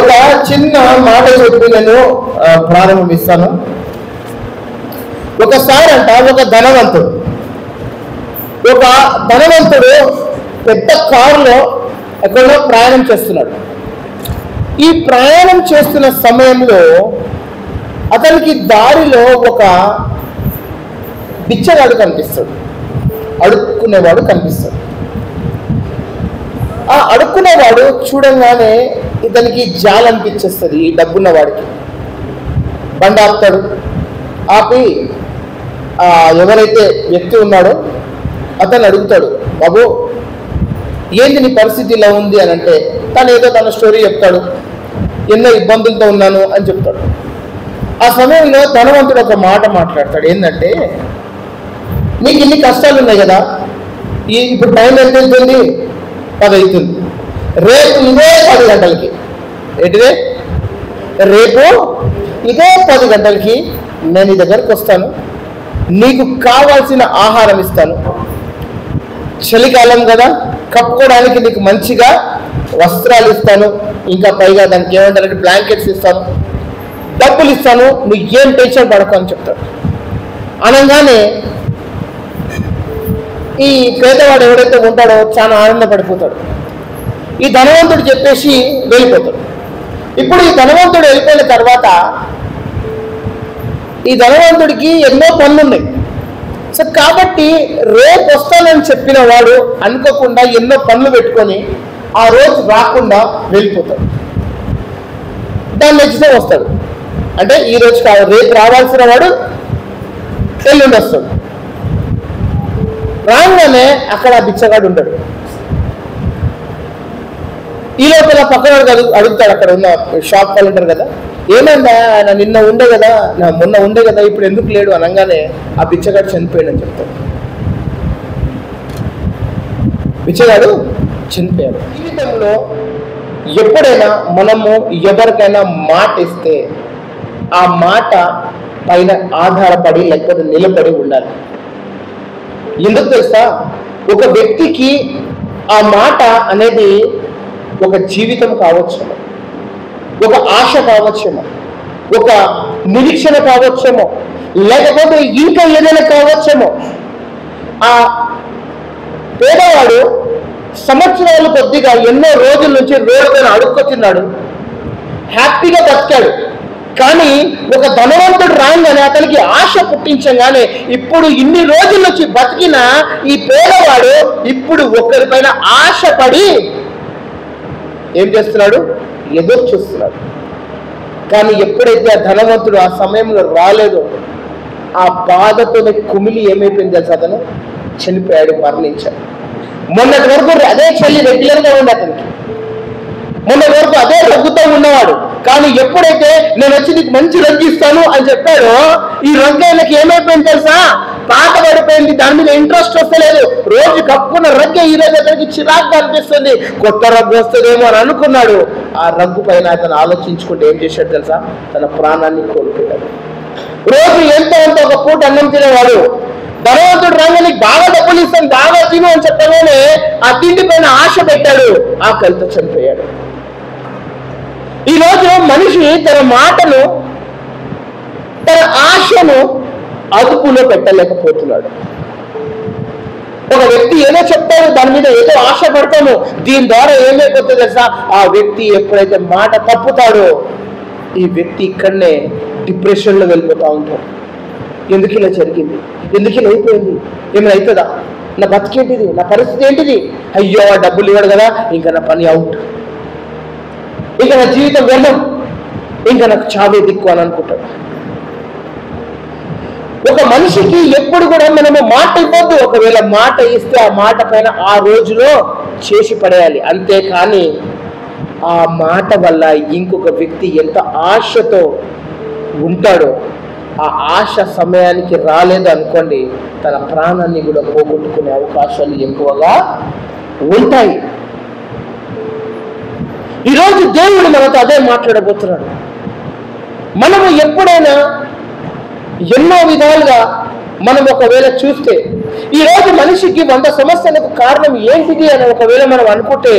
ఒక చిన్న మాట చెప్పి నేను ప్రారంభిస్తాను. ఒకసారి ఒక ధనవంతుడు పెద్ద కారులో ఎక్కడో ప్రయాణం చేస్తున్నాడు. ఈ ప్రయాణం చేస్తున్న సమయంలో అతనికి దారిలో ఒక బిచ్చగాడు కనిపిస్తాడు, అడుక్కునేవాడు కనిపిస్తాడు. ఆ అడుక్కునేవాడు చూడంగానే ఇతనికి జాలి అనిపించేస్తుంది. ఈ డబ్బున్న వాడికి బండి ఆపుతాడు. ఆపి ఎవరైతే వ్యక్తి ఉన్నాడో అతను అడుగుతాడు, బాబు ఏంది నీ పరిస్థితి ఇలా ఉంది అని అంటే తను ఏదో తన స్టోరీ చెప్తాడు. ఎన్నో ఇబ్బందులతో ఉన్నాను అని చెప్తాడు. ఆ సమయంలో ధనవంతుడు ఒక మాట మాట్లాడతాడు. ఏంటంటే, నీకు ఇన్ని కష్టాలు ఉన్నాయి కదా, ఇప్పుడు టైం ఎంత అవుతుంది? 10 అవుతుంది. రేపు ఇదే 10 గంటలకి, రేపు ఇదే 10 గంటలకి నేను నీ దగ్గరకు వస్తాను. నీకు కావాల్సిన ఆహారం ఇస్తాను. చలికాలం కదా, కప్పుకోవడానికి నీకు మంచిగా వస్త్రాలు ఇస్తాను. ఇంకా పైగా దానికి ఏమంటారంటే బ్లాంకెట్స్ ఇస్తాను, డబ్బులు ఇస్తాను. నువ్వు ఏం టెన్షన్ పడకు అని చెప్తాడు. అనగానే ఈ పేదవాడు ఎవడైతే ఉంటాడో చాలా ఆనందపడిపోతాడు. ఈ ధనవంతుడు చెప్పేసి వెళ్ళిపోతాడు. ఇప్పుడు ఈ ధనవంతుడు వెళ్ళిపోయిన తర్వాత ఈ ధనవంతుడికి ఎన్నో పనులు ఉన్నాయి. సో కాబట్టి రేపు వస్తానని చెప్పిన వాడు అనుకోకుండా ఎన్నో పనులు పెట్టుకొని ఆ రోజు రాకుండా వెళ్ళిపోతాడు. దాని నెక్స్ట్ డే వస్తాడు. అంటే ఈ రోజు కాదు, రేపు రావాల్సిన వాడు ఎల్లుండి వస్తాడు. రాగానే అక్కడ బిచ్చగాడు ఉంటాడు. ఈ లోపల పక్కన అడుగుతాడు, అక్కడ ఉన్న షాప్ వాళ్ళు ఉంటారు కదా, ఏమైందా ఆయన నిన్న ఉండే కదా, మొన్న ఉండే కదా, ఇప్పుడు ఎందుకు లేడు అనగానే ఆ బిచ్చగాడు చనిపోయాడని చెప్తాడు. బిచ్చగాడు చనిపోయాడు. జీవితంలో ఎప్పుడైనా మనము ఎవరికైనా మాట ఇస్తే ఆ మాట పైన ఆధారపడి లేకపోతే నిలబడి ఉండాలి. ఎందుకు తెలుసా? ఒక వ్యక్తికి ఆ మాట అనేది ఒక జీవితం కావచ్చేమో, ఒక ఆశ కావచ్చేమో, ఒక నిరీక్షణ కావచ్చేమో, లేకపోతే ఇంకా ఏదైనా కావచ్చేమో. ఆ పేదవాడు సంవత్సరాలు కొద్దిగా ఎన్నో రోజుల నుంచి రోడ్డుపైన అడుక్కొచ్చిన్నాడు, హ్యాపీగా బతికాడు. కానీ ఒక ధనవంతుడు రాగానే అతనికి ఆశ పుట్టించగానే ఇప్పుడు ఇన్ని రోజుల నుంచి బతికిన ఈ పేదవాడు ఇప్పుడు ఒకరిపైన ఆశపడి ఏం చేస్తున్నాడు? ఎదురు చూస్తున్నాడు. కానీ ఎప్పుడైతే ఆ ధనవంతుడు ఆ సమయంలో రాలేదో ఆ బాధతోనే కుమిలి ఏమైపోయింది తెలుసా? అతను చనిపోయాడు, మరణించాడు. మొన్నటి వరకు అదే చలి రెగ్యులర్గా ఉంది అతనికి, మొన్నటి వరకు అదే రగ్గుతో ఉన్నవాడు. కానీ ఎప్పుడైతే నేను వచ్చి నీకు మంచి రగ్గు ఇస్తాను అని చెప్పాడో ఈ రగ్గు ఆయనకి ఏమైపోయింది తెలుసా? పాత పడిపోయింది, దాని మీద ఇంట్రెస్ట్ వస్తలేదు. రోజు కప్పుకున్న రగ్గే ఈ రోజు అతనికి చిరాకు అనిపిస్తుంది, కొత్త రగ్గు వస్తుందేమో అని అనుకున్నాడు. ఆ రగ్గు పైన అతను ఆలోచించుకుంటే ఏం చేశాడు తెలుసా? తన ప్రాణాన్ని కోల్పోయాడు. రోజు ఎంతో ఒక పూట అన్నం తినేవాడు. ధనవంతుడు రంగానికి బాగా డబ్బులు ఇస్తాను, బాగా తిను అని చెప్పగానే ఆ తిండి పైన ఆశ పెట్టాడు, ఆకలితో చనిపోయాడు. ఈరోజు మనిషి తన మాటను, తన ఆశను అదుపులో పెట్టలేకపోతున్నాడు. ఒక వ్యక్తి ఏదో చెప్తాడు, దాని మీద ఏదో ఆశ పడతాము, దీని ద్వారా ఏమైపోతుంది తెలుసా? ఆ వ్యక్తి ఎప్పుడైతే మాట తప్పుతాడో ఈ వ్యక్తి ఇక్కడనే డిప్రెషన్లో వెళ్ళిపోతూ ఉంటాడు. ఎందుకు ఇలా జరిగింది? ఎందుకు ఇలా అయిపోయింది? ఏమైనా అవుతుందా? నా బతికేంటిది? నా పరిస్థితి ఏంటిది? అయ్యో డబ్బులు ఇవ్వడు కదా, ఇంకా నా పని అవుట్, ఇంకా నా జీవితం వెళ్ళం, ఇంకా నాకు చావే దిక్కు అని అనుకుంటాడు. ఒక మనిషికి ఎప్పుడు కూడా మనము మాట ఇవ్వద్దు. ఒకవేళ మాట ఇస్తే ఆ మాట పైన ఆ రోజులో చేసి పడేయాలి. అంతేకాని ఆ మాట వల్ల ఇంకొక వ్యక్తి ఎంత ఆశతో ఉంటాడో ఆ ఆశ సమయానికి రాలేదు అనుకోండి, తన ప్రాణాన్ని కూడా పోగొట్టుకునే అవకాశాలు ఎక్కువగా ఉంటాయి. ఈరోజు దేవుడు మనతో అదే మాట్లాడబోతున్నాడు. మనము ఎప్పుడైనా ఎన్నో విధాలుగా మనం ఒకవేళ చూస్తే ఈరోజు మనిషికి 100 సమస్యలకు కారణం ఏంటిది అని ఒకవేళ మనం అనుకుంటే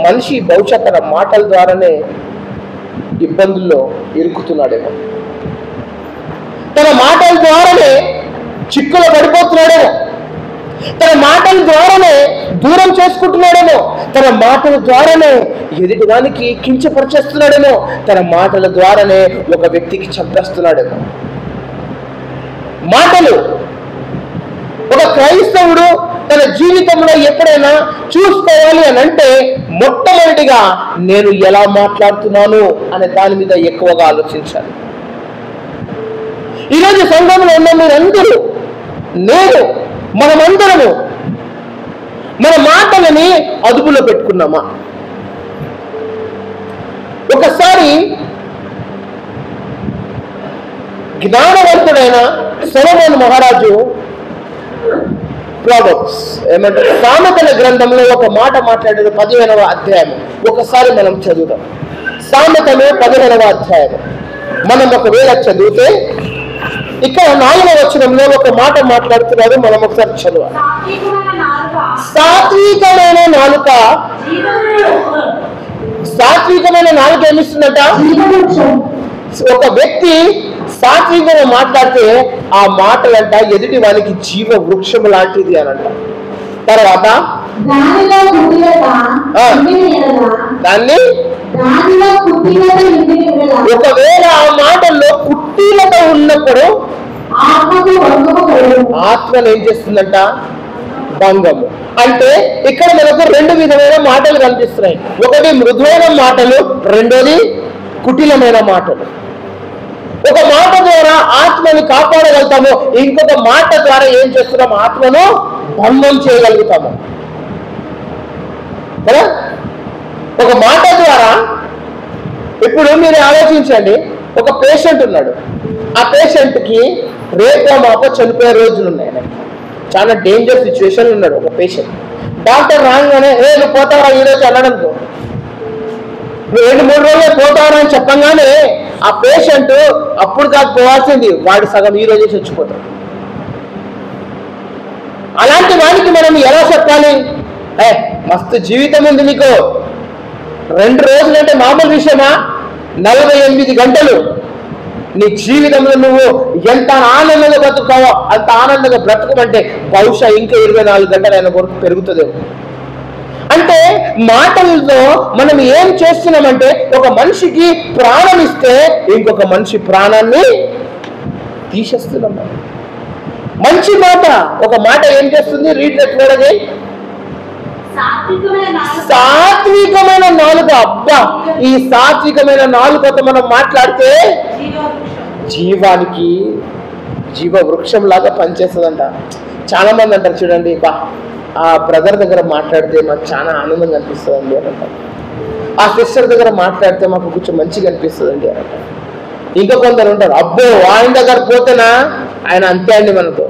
మనిషి భవిష్యత్ తన మాటల ద్వారానే ఇబ్బందుల్లో ఇరుకుతున్నాడేమో, తన మాటల ద్వారానే చిక్కులో పడిపోతున్నాడేమో, తన మాటల ద్వారానే దూరం చేసుకుంటున్నాడేమో, తన మాటల ద్వారానే ఎదుటివానికి కించపరిచేస్తున్నాడేమో, తన మాటల ద్వారానే ఒక వ్యక్తికి చంపేస్తున్నాడేమో. మాటలు ఒక క్రైస్తవుడు తన జీవితంలో ఎప్పుడైనా చూసుకోవాలి అని అంటే మొట్టమొదటిగా నేను ఎలా మాట్లాడుతున్నాను అనే దాని మీద ఎక్కువగా ఆలోచించాలి. ఈరోజు సంఘంలో ఉన్న మీరందరూ, నేను, మనమందరము మన మాటలని అదుపులో పెట్టుకున్నామా? ఒకసారి జ్ఞానవంతుడైన సొలొమోను మహారాజు ప్రావర్బ్స్ ఏమంటారు, సామెతల గ్రంథంలో ఒక మాట మాట్లాడారు, 15వ అధ్యాయం. ఒకసారి మనం చదువుదాం. సామెతలు 15వ అధ్యాయం మనం ఒకవేళ చదివితే ఇక్కడ 4వ వచనంలో ఒక మాట మాట్లాడుతున్నారు. మనం ఒకసారి చదవాలి. సాత్వికమైన నాలుక, సాత్వికమైన నాలుక ఏమిస్తుందట? ఒక వ్యక్తి సాత్వికంగా మాట్లాడితే ఆ మాటలంట ఎదుటి వానికి జీవ వృక్షం లాంటిది అని అంట. తర్వాత దాన్ని ఒకవేళ ఆ మాటల్లో కుట్టిలత ఉన్నప్పుడు ఆత్మను ఏం చేస్తుందంట? భంగము. అంటే ఇక్కడ మనకు 2 విధమైన మాటలు కనిపిస్తున్నాయి. ఒకటి మృదువైన మాటలు, రెండోది కుటిలమైన మాటలు. ఒక మాట ద్వారా ఆత్మని కాపాడగలుగుతాము, ఇంకొక మాట ద్వారా ఏం చేస్తున్నాము? ఆత్మను భంగం చేయగలుగుతాము కదా. ఒక మాట ద్వారా ఇప్పుడు మీరు ఆలోచించండి, ఒక పేషెంట్ ఉన్నాడు, ఆ పేషెంట్కి రేపో మాపో చనిపోయే రోజులు ఉన్నాయి. చాలా డేంజర్ సిచ్యువేషన్ ఉన్నాడు ఒక పేషెంట్. డాక్టర్ రాగానే నువ్వు పోతావా ఈరోజు అనడంతో, నువ్వు 2-3 రోజులు పోతావా అని చెప్పంగానే ఆ పేషెంట్ అప్పుడు కాదు పోవాల్సింది, వాడు సగం ఈ రోజే చచ్చిపోతాడు. అలాంటి వానికి మనం ఎలా చెప్పాలి? మస్తు జీవితం ఉంది నీకు, 2 రోజులు అంటే మామూలు విషయమా? 48 గంటలు నీ జీవితంలో నువ్వు ఎంత ఆనందంగా బ్రతుకుతావో అంత ఆనందంగా బ్రతుకమంటే బహుశా ఇంకా 24 గంటలు ఆయన కొరకు పెరుగుతుందేమో. అంటే మాటలతో మనం ఏం చేస్తున్నామంటే ఒక మనిషికి ప్రాణం ఇస్తే ఇంకొక మనిషి ప్రాణాన్ని తీసేస్తున్నాం. మంచి మాట, ఒక మాట ఏం చేస్తుంది? Read that word again. సాత్వికమైన నాలుక. అబ్బా, ఈ సాత్వికమైన నాలుకతో మనం మాట్లాడితే జీవానికి జీవ వృక్షం లాగా పనిచేస్తుందంట. చాలా మంది అంటారు చూడండి, బా ఆ బ్రదర్ దగ్గర మాట్లాడితే మాకు చాలా ఆనందంగా అనిపిస్తుందండి అని అంటారు, ఆ సిస్టర్ దగ్గర మాట్లాడితే మాకు కొంచెం మంచిగా అనిపిస్తుందండి అని అంటారు. ఇంకా కొందరు ఉంటారు, అబ్బో ఆయన దగ్గర పోతేనా ఆయన అంతే అండి, మనతో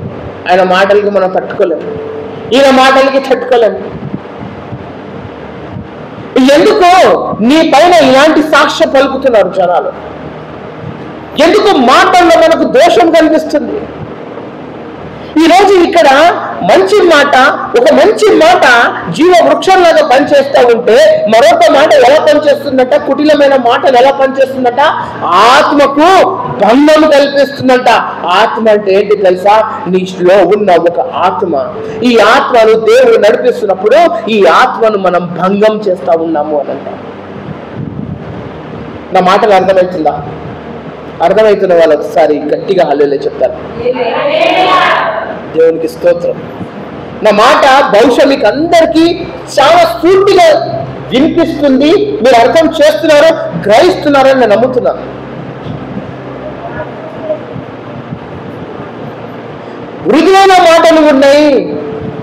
ఆయన మాటలకి మనం తట్టుకోలేము, ఈయన మాటలకి తట్టుకోలేము. ఎందుకు నీ పైన ఇలాంటి సాక్ష్య పలుకుతున్నారు జనాలు? ఎందుకు మాటల్లో మనకు దోషం కనిపిస్తుంది? ఈరోజు ఇక్కడ మంచి మాట, ఒక మంచి మాట జీవ వృక్షంలాగా పనిచేస్తూ ఉంటే మరొక మాట ఎలా పనిచేస్తుందంట? కుటిలమైన మాటలు ఎలా పనిచేస్తుందంట? ఆత్మకు భంగం కల్పిస్తుందంట. ఆత్మ అంటే ఏంటి తెలుసా? నీలో ఉన్న ఒక ఆత్మ, ఈ ఆత్మను దేవుడు నడిపిస్తున్నప్పుడు ఈ ఆత్మను మనం భంగం చేస్తా ఉన్నాము అని అంట. నా మాటలు అర్థమవుతుందా? అర్థమవుతున్న వాళ్ళు ఒకసారి గట్టిగా హల్లెలూయా చెప్తారు. దేవునికి స్తోత్రం. నా మాట బహుశా మీకు అందరికీ చాలా స్ఫూర్తిగా వినిపిస్తుంది, మీరు అర్థం చేస్తున్నారు, గ్రహిస్తున్నారని నేను నమ్ముతున్నాను. మృదువైన మాటలు ఉన్నాయి,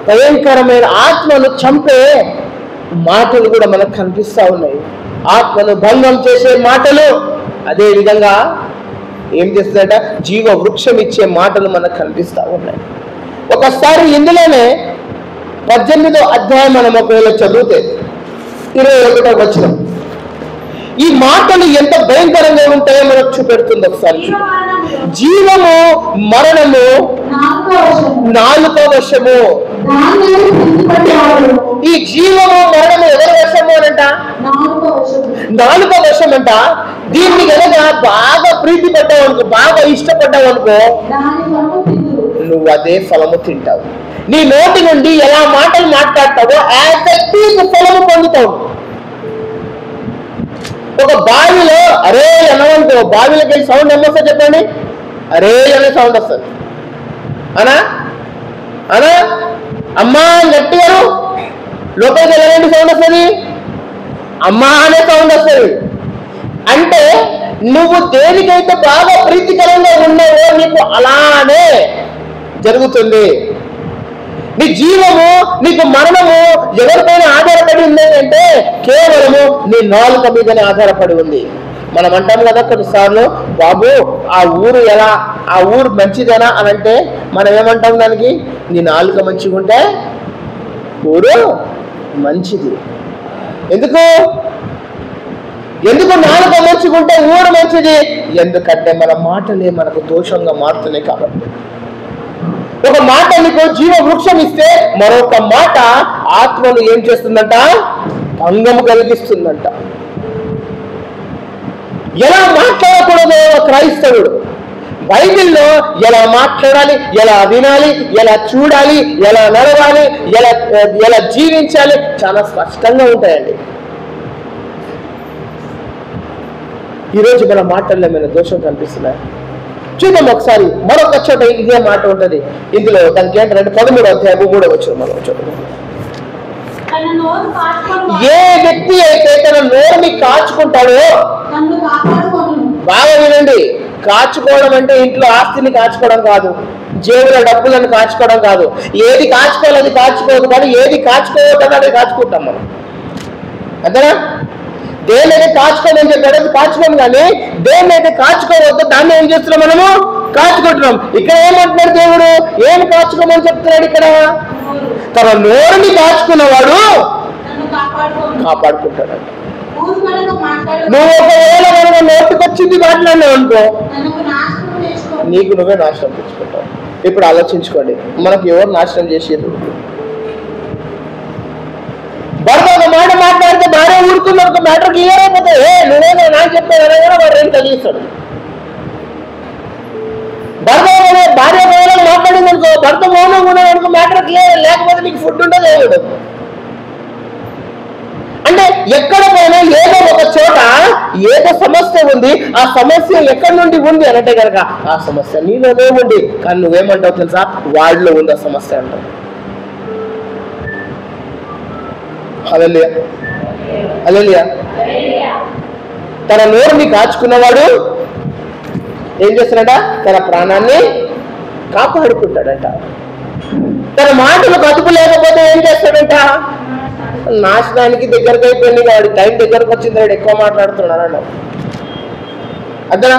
భయంకరమైన ఆత్మను చంపే మాటలు కూడా మనకు కనిపిస్తూ ఉన్నాయి. ఆత్మను భంగం చేసే మాటలు, అదే విధంగా ఏం చేస్తుందట? జీవ వృక్షం ఇచ్చే మాటలు మనకు కనిపిస్తూ ఉన్నాయి. ఒకసారి ఇందులోనే 18వ అధ్యాయం మనం ఒకవేళ చదివితే 21వ వచనం, ఈ మాటలు ఎంత భయంకరంగా ఉంటాయో మనకు చూపెడుతుంది. ఒకసారి జీవము మరణము నాలుక వశము. ఈ జీవము మరణము ఎవరి వశము అనంట? నాలుక వశం అంట. దీన్ని కనుక బాగా ప్రీతి పడ్డావు అనుకో, బాగా ఇష్టపడ్డావు అనుకో, నువ్వు అదే ఫలము తింటావు. నీ నోటి నుండి ఎలా మాటలు మాట్లాడతావో ఫలము పొందుతావు. ఒక బావిలో అరే అనవనుకో, బావిలోకి వెళ్ళి సౌండ్ ఏమొస్తుంది చెప్పండి? అరే అనే సౌండ్ వస్తుంది. అనా అనా అమ్మా గట్టిగా లోపలికి వెళ్ళాలంటే సౌండ్ వస్తుంది, అమ్మా అనే సౌండ్ వస్తుంది. అంటే నువ్వు దేనికైతే బాగా ప్రీతికరంగా ఉన్నావో నీకు అలానే జరుగుతుంది. నీ జీవము, నీకు మరణము ఎవరిపైన ఆధారపడి ఉంది అంటే కేవలము నీ నాలుక మీదనే ఆధారపడి ఉంది. మనం అంటాం కదా కొన్నిసార్లు, బాబు ఆ ఊరు ఎలా, ఆ ఊరు మంచిదేనా అని అంటే మనం ఏమంటాం దానికి? నీ నాలుక మంచిగా ఉంటే ఊరు మంచిది. ఎందుకు నాలుక మంచిగా ఉంటే ఊరు మంచిది? ఎందుకంటే మన మాటలే మనకు దోషంగా మారుతున్నాయి కాబట్టి. ఒక మాట నీకు జీవ వృక్షం ఇస్తే మరొక మాట ఆత్మను ఏం చేస్తుందంట? భంగము కలిగిస్తుందంట. ఎలా మాట్లాడకూడదు క్రైస్తవుడు బైబిల్లో ఎలా మాట్లాడాలి, ఎలా వినాలి, ఎలా చూడాలి, ఎలా నడవాలి, ఎలా జీవించాలి చాలా స్పష్టంగా ఉంటాయండి. ఈరోజు మన మాటల్లో ఏమైనా దోషం కనిపిస్తున్నాయి? చూద్దాం ఒకసారి. మరొక చోట ఇదే మాట ఉంటుంది. ఇందులో దానికి ఏంటంటే 13వ అధ్యాయం 3వ వచనం మనం చూద్దాం. ఏ వ్యక్తి అయితే తన నోరుని కాచుకుంటాడో, బాగా వినండి, కాచుకోవడం అంటే ఇంట్లో ఆస్తిని కాచుకోవడం కాదు, జేబుల డబ్బులను కాచుకోవడం కాదు. ఏది కాచుకోవాలి అది కాచుకోవద్దు, కానీ ఏది కాచుకోవద్దని అది కాచుకుంటాం మనం. అంతేనా? దేన్నైతే కాచుకోమని చెప్పాడు అది కాచుకోము, కానీ దేన్నైతే కాచుకోవద్దు దాన్ని ఏం చేస్తున్నాం మనము? కాచుకుంటున్నాం. ఇక్కడ ఏమంటున్నాడు దేవుడు? ఏం కాచుకోమని చెప్తున్నాడు ఇక్కడ? తన నోరుని కాచుకున్నవాడు కాపాడుకుంటాడు. నువ్వు ఒకవేళ మనకు నోటికొచ్చింది మాట్లాడినావు అనుకో, నీకు నువ్వే నాశనం తెచ్చుకుంటావు. ఇప్పుడు ఆలోచించుకోండి, మనకు ఎవరు నాశనం చేసేది? భర్త ఒక మాట మాట్లాడితే భార్య ఊరుకున్న ఒక మ్యాటర్ క్లియర్ అయిపోతే, నువ్వే నాకు చెప్పానని కూడా వాడు ఏం తగ్గిస్తాడు. భార్య ఒకవేళ మాట్లాడింది అనుకో, భర్త మౌనంగా ఉన్నాడు అనుకో, మ్యాటర్ క్లియర్. లేకపోతే నీకు ఫుడ్ ఉండదు, ఏమిడు. అంటే ఎక్కడ పోయినా ఏదో ఒక చోట ఏదో సమస్య ఉంది. ఆ సమస్య ఎక్కడి నుండి ఉంది అంటే కనుక ఆ సమస్య నీలోనే ఉంది, కానీ నువ్వేమంటావు తెలుసా? వాళ్ళలో ఉంది ఆ సమస్య అంటావు. హల్లెలూయా, హల్లెలూయా. తన నోరుని కాచుకున్నవాడు ఏం చేస్తాడట? తన ప్రాణాన్ని కాపాడుకుంటాడట. తన మాటలు కదుపు లేకపోతే ఏం చేస్తాడంట? నాశనానికి దగ్గరకు అయిపోయింది, వాడి టైం దగ్గరకు వచ్చింది, వాడు ఎక్కువ మాట్లాడుతున్నాడు అన్నాడు. అంతేనా?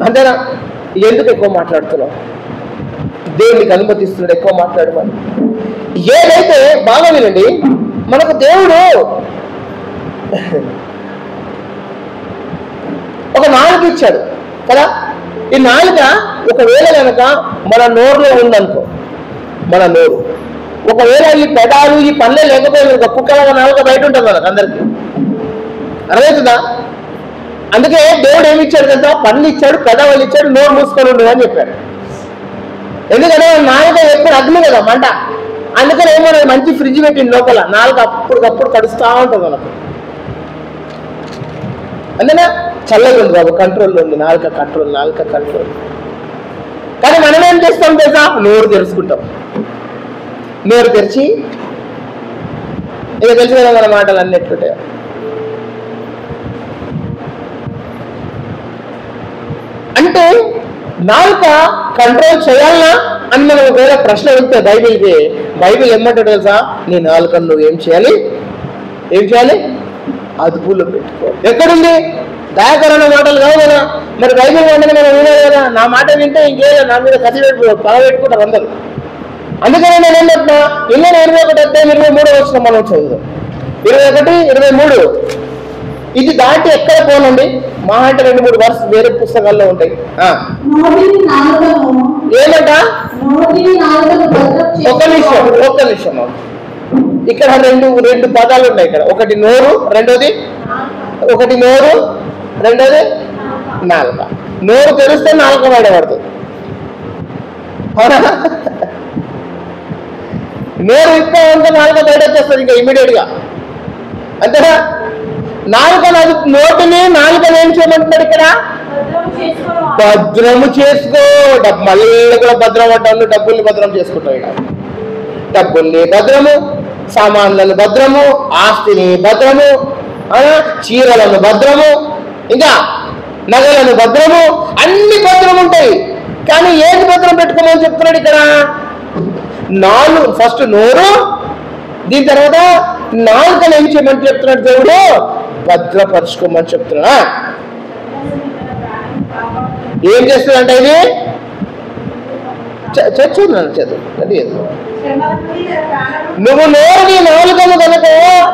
అంతేనా? ఎందుకు ఎక్కువ మాట్లాడుతున్నావు? దేవునికి అనుమతిస్తున్నాడు ఎక్కువ మాట్లాడమని. ఏదైతే బాగా వినండి, మనకు దేవుడు ఒక నాలుక ఇచ్చాడు కదా. ఈ నాలుక ఒకవేళ కనుక మన నోరులో ఉందనుకో, మన నోరు ఒకవేళ ఈ పెదాలు ఈ పళ్ళే లేకపోయింది, ఒక కుక్కల నాలుక బయట ఉంటుంది మనకు అందరికి. అర్థమవుతుందా? అందుకే దేవుడు ఏమి ఇచ్చాడు కదా? పళ్ళు ఇచ్చాడు, పెదవులు ఇచ్చాడు, నోరు మూసుకొని ఉండదు అని చెప్పాడు. ఎందుకంటే నాలుక ఎప్పుడు అగ్ని కదా, మంట. అందుకని ఏమో మంచి ఫ్రిడ్జ్ పెట్టింది లోపల, నాలుక అప్పటికప్పుడు కడుస్తూ ఉంటుంది మనకు. అందునా చల్లగా ఉంది బాబు, కంట్రోల్లో ఉంది, నాలుక కంట్రోల్, నాలుక కంట్రోల్. కానీ మనం ఏం చేస్తాం తెలుసా? నోరు తెరుచుకుంటాం. నోరు తెరిచి ఇక తెలుసు కదా మన మాటలు అన్నీ ఎట్లుంటాయో. అంటే నాలుక కంట్రోల్ చేయాలనా అని మనం ఒకవేళ ప్రశ్న వెళ్తే బైబిల్కి, బైబిల్ ఏమంటాడు తెలుసా? నీ నాలుకను నువ్వు ఏం చేయాలి? ఏం చేయాలి? అదుపులో పెట్టుకో. ఎక్కడుంది? దయాకరణ మాటలు కావు కదా. మరి బైబిల్ మాటలు మనం వినాలి కదా. నా మాట వింటే ఇంకేదో నా మీద కసి పెట్టుకుంటారు అందరు. అందుకని నేను ఏమంటున్నా, 21 అధ్యాయం 23 వచ్చిన మనం చదువుదాం. 21, 23 ఇది దాటి ఎక్కడ పోనండి. మా అంటే 2-3 వర్స్ వేరే పుస్తకాల్లో ఉంటాయి. ఏమంట? ఒక్క నిమిషం ఇక్కడ రెండు పదాలు ఉన్నాయి ఇక్కడ. ఒకటి నోరు, రెండోది ఒకటి నోరు, రెండోది నాలుక. నోరు తెరిస్తే నాలుక బయటపడుతుంది. అవునా? నోరు ఇప్పే నాలుక బయట వచ్చేస్తుంది ఇంకా ఇమీడియట్ గా. అంతేనా? నాలుకను నోటిని నాలుకను ఏం చేయమంటున్నాడు ఇక్కడ? భద్రము చేసుకో. మళ్ళీ కూడా భద్రం అంటాను, డబ్బుల్ని భద్రం చేసుకుంటావు. ఇక్కడ డబ్బుల్ని భద్రము, సామాన్లను భద్రము, ఆస్తిని భద్రము, చీరలను భద్రము, ఇంకా నగలను భద్రము, అన్ని భద్రం ఉంటాయి. కానీ ఏది భద్రం పెట్టుకోమని చెప్తున్నాడు ఇక్కడ? ఫస్ట్ నోరు, దీని తర్వాత నాలుకను ఏం చేయమని చెప్తున్నాడు దేవుడు? భద్రపరచుకోమని చెప్తున్నా. ఏం చేస్తుందంటే ఇది చదువు. నువ్వు నోరుని నాలుకను కనుక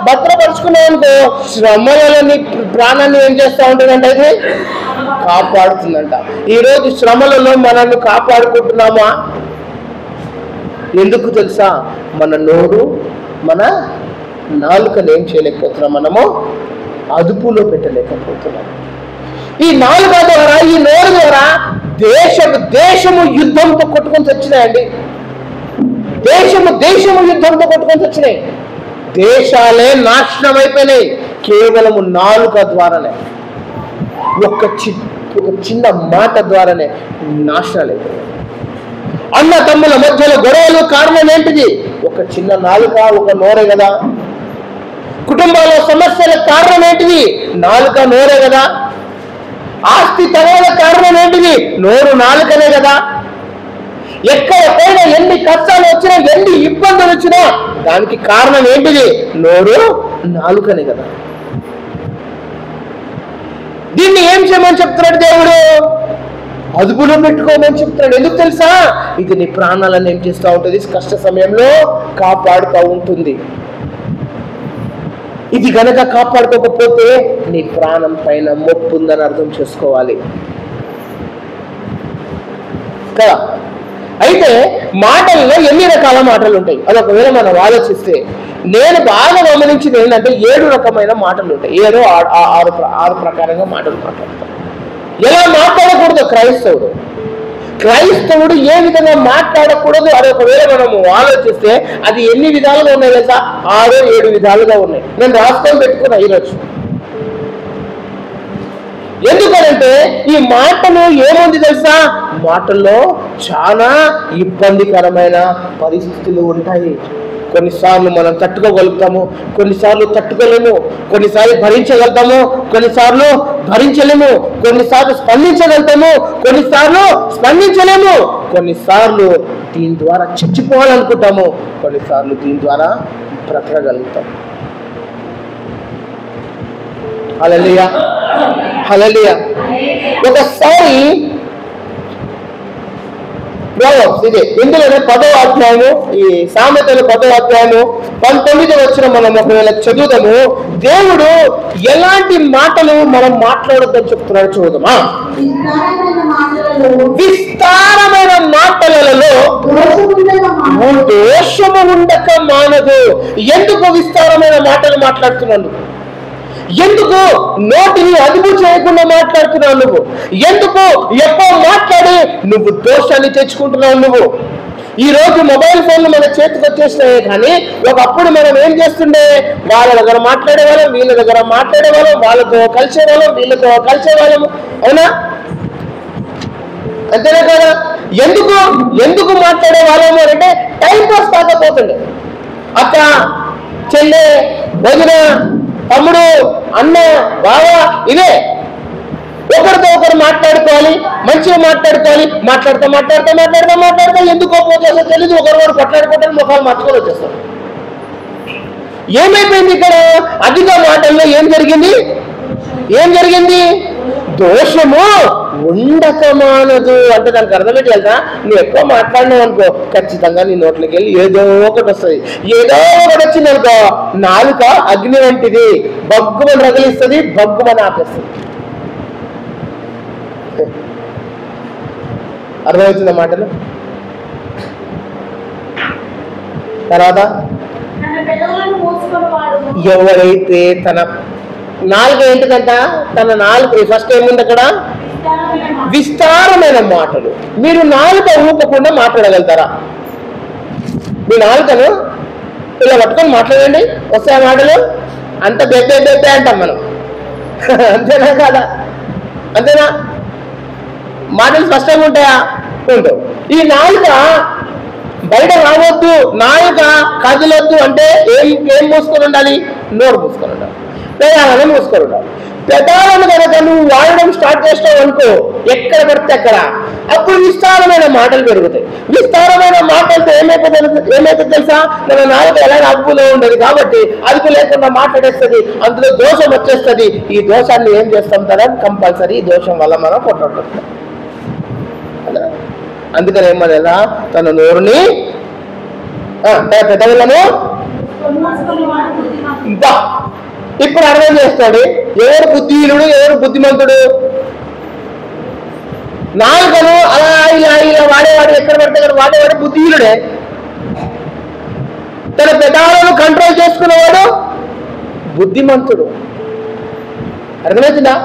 భద్రపరుచుకున్నావు అనుకో, శ్రమలలో నీ ప్రాణాన్ని ఏం చేస్తూ ఉంటుందంట? ఇది కాపాడుతుందంట. ఈరోజు శ్రమలలో మనల్ని కాపాడుకుంటున్నామా? ఎందుకు తెలుసా? మన నోరు, మన నాలుకను ఏం చేయలేకపోతున్నాం, మనము అదుపులో పెట్టలేకపోతున్నాం. ఈ నాలుక ద్వారా, ఈ నోరు ద్వారా దేశము యుద్ధంతో కొట్టుకొని వచ్చినాయండి. దేశము యుద్ధంతో కొట్టుకొని వచ్చినాయి. దేశాలే నాశనం అయిపోయినాయి కేవలము నాలుక ద్వారానే. ఒక చిన్న మాట ద్వారానే నాశనాలు అయిపోయినాయి. అన్న తమ్ముల మధ్యలో గొడవలు కారణం ఏంటిది? ఒక చిన్న నాలుక, ఒక నోరే కదా. కుటుంబాల్లో సమస్యల కారణం ఏంటిది? నాలుక, నోరే కదా. ఆస్తి తగాల కారణం ఏంటిది? నోరు, నాలుకనే కదా. ఎక్కడ పోయినా ఎన్ని కష్టాలు వచ్చినా, ఎన్ని ఇబ్బందులు వచ్చినా దానికి కారణం ఏంటిది? నోరు, నాలుకనే కదా. దీన్ని ఏం చేయమని చెప్తున్నాడు దేవుడు? అదుపులో పెట్టుకోమని చెప్తున్నాడు. ఎందుకు తెలుసా? ఇది నీ ప్రాణాలను ఏం చేస్తూ ఉంటుంది? కష్ట సమయంలో కాపాడుతూ ఉంటుంది. ఇది గనక కాపాడుకోకపోతే నీ ప్రాణం పైన మొప్పు ఉందని అర్థం చేసుకోవాలి కదా. అయితే మాటల్లో ఎన్ని రకాల మాటలు ఉంటాయి? అది ఒకవేళ మనం ఆలోచిస్తే, నేను బాగా గమనించింది ఏంటంటే 7 రకమైన మాటలు ఉంటాయి. 7 6 ప్రకారంగా మాటలు మాట్లాడతాం. ఎలా మాట్లాడకూడదు క్రైస్తవుడు ఏ విధంగా మాట్లాడకూడదు అది ఒకవేళ మనము ఆలోచిస్తే అది ఎన్ని విధాలుగా ఉన్నాయి తెలుసా? 6-7 విధాలుగా ఉన్నాయి. నేను రాసుకొని పెట్టుకున్నా ఈరోజు. ఎందుకంటే ఈ మాటలు ఏముంది తెలుసా? మాటల్లో చాలా ఇబ్బందికరమైన పరిస్థితులు ఉంటాయి. కొన్నిసార్లు మనం తట్టుకోగలుగుతాము, కొన్నిసార్లు తట్టుకోలేము, కొన్నిసార్లు భరించగలుగుతాము, కొన్నిసార్లు భరించలేము, కొన్నిసార్లు స్పందించగలుగుతాము, కొన్నిసార్లు స్పందించలేము, కొన్నిసార్లు దీని ద్వారా చచ్చిపోవాలనుకుంటాము, కొన్నిసార్లు దీని ద్వారా బ్రతకగలుగుతాం. హల్లెలూయా, హల్లెలూయా. ఒకసారి ఇదే ఇందులోనే 10వ అధ్యాయము, ఈ సామెతలు 10వ అధ్యాయము 19వ వచనం మనం ఒకవేళ చదువుదాము. దేవుడు ఎలాంటి మాటలు మనం మాట్లాడొద్దని చెప్తున్నాడు చూద్దామా. విస్తారమైన మాటలలో దోషము ఉండక మానదు. ఎందుకు విస్తారమైన మాటలు మాట్లాడుతున్నాను? ఎందుకు నోటిని అదుపు చేయకుండా మాట్లాడుతున్నావు నువ్వు? ఎందుకు ఎక్కువ మాట్లాడి నువ్వు దోషాన్ని తెచ్చుకుంటున్నావు నువ్వు? ఈ రోజు మొబైల్ ఫోన్లు మన చేతికి వచ్చేసినాయి. కానీ ఒకప్పుడు మనం ఏం చేస్తుండే? వాళ్ళ దగ్గర మాట్లాడేవాళ్ళం, వీళ్ళ దగ్గర మాట్లాడేవాళ్ళం, వాళ్ళతో కలిసేవాళ్ళం, వీళ్ళతో కలిసేవాళ్ళము. అవునా? అంతేనా కదా? ఎందుకు మాట్లాడే వాళ్ళము అంటే టైం పాస్ కాకపోతుండే. అక్క, చెల్లె, వదిన, తమ్ముడు, అన్న, బావ, ఇదే ఒకరితో ఒకరు మాట్లాడుకోవాలి, మంచిగా మాట్లాడుకోవాలి. మాట్లాడతా ఎందుకో పోతే తెలీదు. ఒకరు కొట్లాడుకుంటారు, ముఖాలు మార్చుకొని వచ్చేస్తారు. ఏమైపోయింది ఇక్కడ? అధిక మాటల్లో ఏం జరిగింది? దోషము ఉండక మానదు అంటే దానికి అర్థం ఏంటి తెలుసా? నువ్వు ఎక్కువ మాట్లాడినావు అనుకో, ఖచ్చితంగా నీ నోట్లోకి వెళ్ళి ఏదో ఒకటి వస్తుంది. ఏదో ఒకటి వచ్చింది అనుకో, నాలుక అగ్ని వంటిది, బగ్గుమని రగిలిస్తుంది, బగ్గుమని ఆపేస్తుంది. అర్థమవుతుంది మాటలు. తర్వాత ఎవరైతే తన నాలుక ఏంటిదంట? తన నాలుక ఫస్ట్ ఏముంది అక్కడ? విస్తారమైన మాటలు. మీరు నాలుక ఊపకుండా మాట్లాడగలుగుతారా? మీ నాలుకను ఇలా పట్టుకొని మాట్లాడండి, వస్తాయి మాటలు. అంత బెబ్బే బెబ్బే అంటాం మనం. అంతేనా కాదా? అంతేనా? మాటలు స్పష్టంగా ఉంటాయా? ఉండవు. ఈ నాలుక బయట రావద్దు, నాలుక కదలొద్దు అంటే ఏం మూసుకొని ఉండాలి? నోరు మూసుకొని ఉండాలి, పెదాలను మూసుకొని ఉండాలి. పెదాలను కనుక నువ్వు వాడడం స్టార్ట్ చేస్తావు అనుకో, ఎక్కడ పడితే అక్కడ, అప్పుడు విస్తారమైన మాటలు పెరుగుతాయి. విస్తారమైన మాటలతో ఏమైతే తెలుసా? మన నాలుక ఎలా అదుపులో ఉండదు కాబట్టి అదుపు లేకుండా మాట్లాడేస్తుంది, అందులో దోషం వచ్చేస్తుంది. ఈ దోషాన్ని ఏం చేస్తాం కదా? కంపల్సరీ ఈ దోషం వల్ల మనం కొట్టాడుతాం. అందుకని ఏమనేదా? తన నోరుని తన పెదవులను ఇప్పుడు అర్థం చేస్తాడు ఎవరు బుద్ధిహీనుడు, ఎవరు బుద్ధిమంతుడు. నాలుకను అలా ఇలా ఇలా వాడేవాడు, ఎక్కడ పడితే అక్కడ వాడేవాడు బుద్ధిహీనుడే. తన పెదాలను కంట్రోల్ చేసుకునేవాడు బుద్ధిమంతుడు. అర్థమవుతుందా?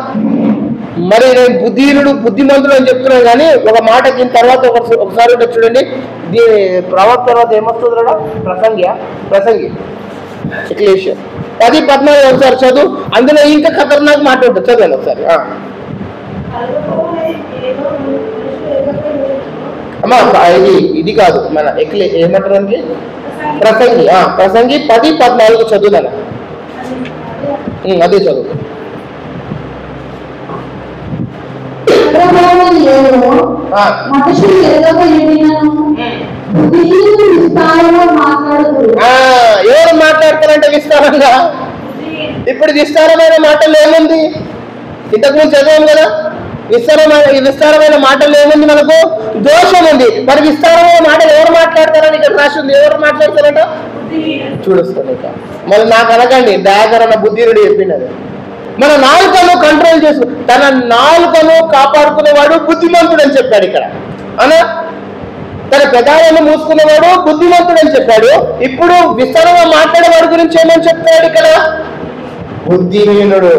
మరి నేను బుద్ధిహీనుడు బుద్ధిమంతుడు అని చెప్తున్నాను, కానీ ఒక మాట దీని తర్వాత ఒకసారి చూడండి. దీని ప్రవక్త తర్వాత ఏమొస్తుందా? ప్రసంగి ఎక్లేషియా 10:14 ఒకసారి చదువు. అందులో ఇంకా ఖతర్నాక్ మాట ఉంటుంది, చదవండి ఒకసారి. అమ్మా ఇది కాదు, మన ఏమంటారు? ప్రసంగి 10:14 చదువునా? అదే చదువు. ఎవరు మాట్లాడతారంటే విస్తారంగా? ఇప్పుడు విస్తారమైన మాటలు ఏముంది? ఇంతకుముందు చదివాం కదా, విస్తారమైన మాటలు ఏముంది? మనకు దోషం ఉంది. మరి విస్తారమైన మాటలు ఎవరు మాట్లాడతారని ఇక్కడ రాసి ఉంది. ఎవరు మాట్లాడతారంట? చూడుస్తాను. ఇక మళ్ళీ నాకు అనకండి, దయాకర్ అన్న బుద్ధిరుడు చెప్పింది. మన నాలుకను కంట్రోల్ చేసు, తన నాలుకను కాపాడుకునేవాడు బుద్ధిమంతుడు అని చెప్పాడు ఇక్కడ. అనా తన పెదాలను మూసుకునేవాడు బుద్ధిమంతుడు అని చెప్పాడు. ఇప్పుడు విస్తారంగా మాట్లాడేవాడి గురించి ఏమని చెప్తాడు ఇక్కడ? బుద్ధిహీనుడు.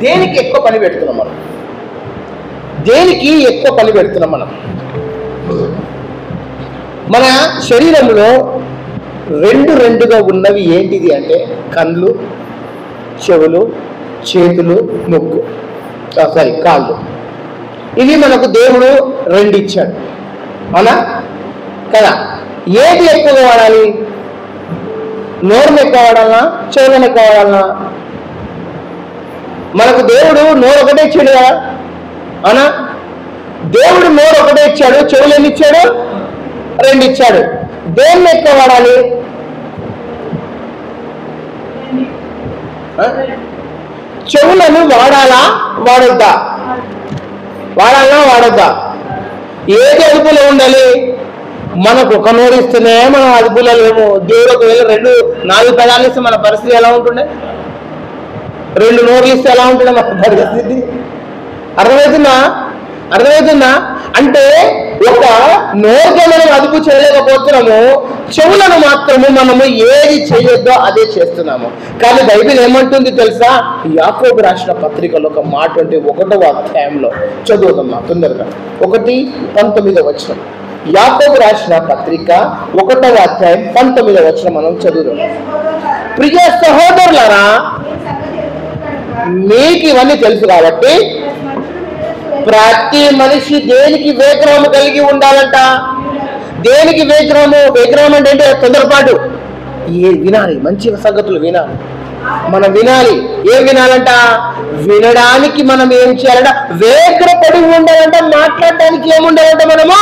దేనికి ఎక్కువ పని పెడుతున్నాం మనం? దేనికి ఎక్కువ పని పెడుతున్నాం మనం? మన శరీరంలో రెండుగా ఉన్నవి ఏంటిది అంటే కళ్ళు, చెవులు, చేతులు, ముక్కు, కాళ్ళు. ఇవి మనకు దేవుడు 2 ఇచ్చాడు, అవునా కదా? ఏది ఎక్కువగా వాడాలి? నోరుని ఎక్కువ వాడాలన్నా, చెవులను ఎక్కువ వాడాలన్నా? మనకు దేవుడు నోరు ఒకటే ఇచ్చాడు కదా, అవునా? దేవుడు నోరు ఒకటే ఇచ్చాడు, చెవులు ఎన్ని ఇచ్చాడు? 2 ఇచ్చాడు. దేన్ని ఎక్కువ వాడాలి? చెవులను వాడాలా వాడొద్దా? వాడొద్దా? ఏది అదుపులో ఉండాలి? మనకు ఒక నోరు ఇస్తేనే మనం అదుపులో లేము. దేవుడు ఒకవేళ 4 పెదాలు ఇస్తే మన పరిస్థితి ఎలా ఉంటుండే? 2 నోర్లు ఇస్తే ఎలా ఉంటుండే మన పరిస్థితి? అర్థమవుతుందా? అంటే ఒక నోరుతో మనం అదుపు చేయలేకపోతున్నాము, చెవులను మాత్రము మనము ఏది చేయొద్దో అదే చేస్తున్నాము. కానీ బైబిల్ ఏమంటుంది తెలుసా? యాకోబు రాసిన పత్రికలో ఒక మాట ఉంటే 1వ అధ్యాయంలో చదువుతామా తొందరగా, 1:19 వచనం. యాకోబు రాసిన పత్రిక 1వ అధ్యాయం 19వ వచనం మనం చదువుదాం. ప్రియ సహోదరులారా, మీకు ఇవన్నీ తెలుసు కాబట్టి ప్రతి మనిషి దేనికి విగ్రహం కలిగి ఉండాలంట? దేనికి విగ్రహం అంటే తొందరపాటు. వినాలి, మంచి సంగతులు వినాలి, మనం వినాలి. ఏం వినాలంట? వినడానికి మనం ఏం చేయాలంట? వేగ్రపడి ఉండాలంట. మాట్లాడడానికి ఏముండాలంట? మనము